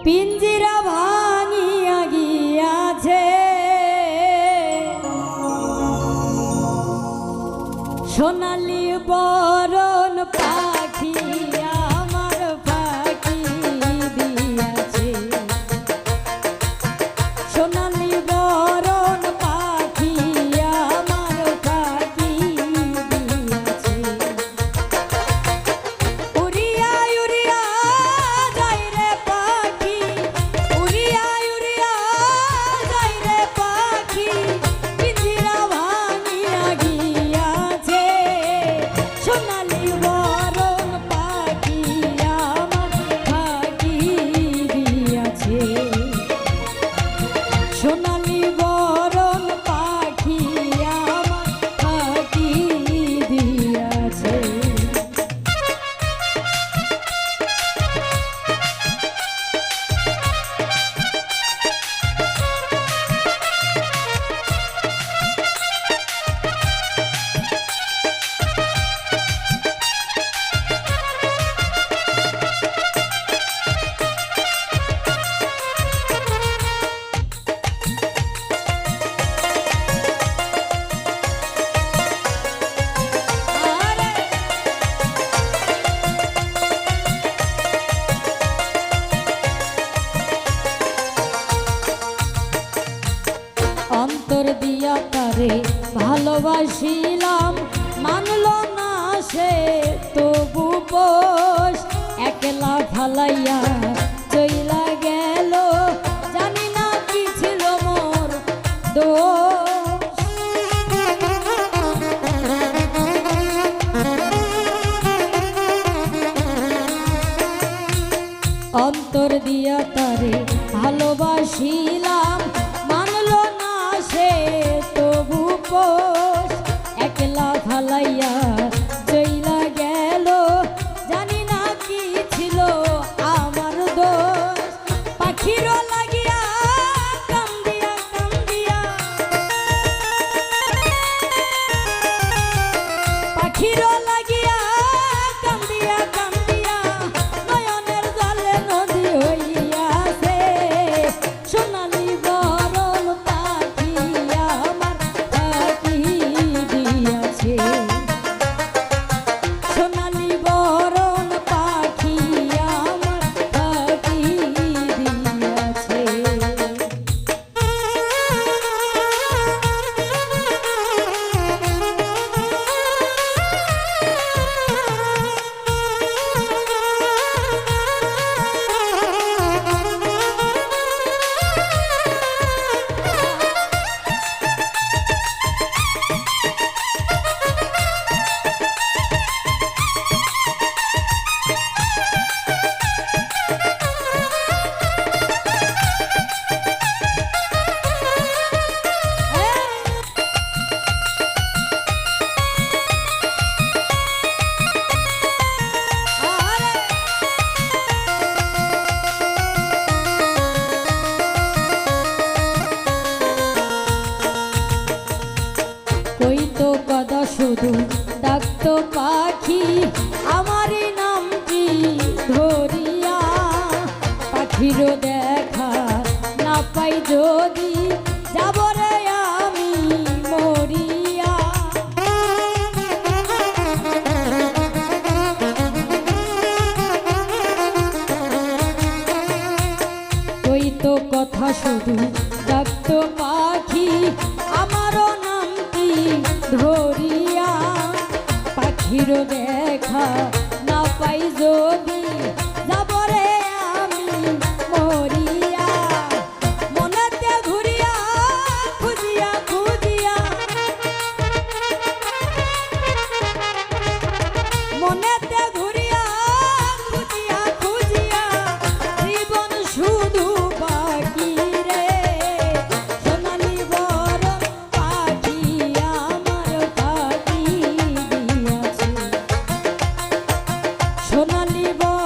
পিঞ্জিরা ভাঙিয়া গিয়াছে সোনালি বরণ পাখি আমার পাখি দিয়াছে সোনালি বরণ পাখি আমার পাখি দিয়াছে উড়িয়া উড়িয়া যায় রে পাখি উড়িয়া উড়িয়া যায় রে পাখি পিঞ্জিরা ভাঙিয়া গিয়াছে সোনালি বরণ পাখি আমার পাখি দিয়াছে সোনালি বরণ পাখি আমার পাখি দিয়াছে অন্তর দিয়া তারে ভালোবাসিলাম মানল না সে তবু পোষ একলা ফালাইয়া চইলা গেল জানি না কি ছিল মোর দোষ অন্তর দিয়া তারে ভালোবাসিলাম মানল না সে তবু পোষ একলা ফালাইয়া চইলা গেল জানি না কি ছিল আমার দোষ পাখির লাগিয়া কান্দিয়া কান্দিয়া পাখির লাগিয়া কান্দিয়া কান্দিয়া নয়নের জলে নদী হইয়াছে সোনালি বরণ পাখি আমার পাখি দিয়াছে সোনালি বরণ পাখি আমার পাখি দিয়াছে কইতো কদা শুধু ডাকতো পাখি আমারই নাম কি ধরিয়া পাখির দেখা না পাই যদি যাব রে আমি মরিয়া কইতো কথা শুধু ডাকতো পাখি আমারও নাম কি ধরিয়া পাখির দেখা না পাই যদি যাব রে আমি মরিয়া মনেতে ঘুরিয়া খুঁজিয়া খুঁজিয়া মনেতে ঘুরিয়া খুঁজিয়া খুঁজিয়া জীবন শুধু বাকি রে সোনালি বরণ পাখি আমার পাখি দিয়াছে সোনালি বরণ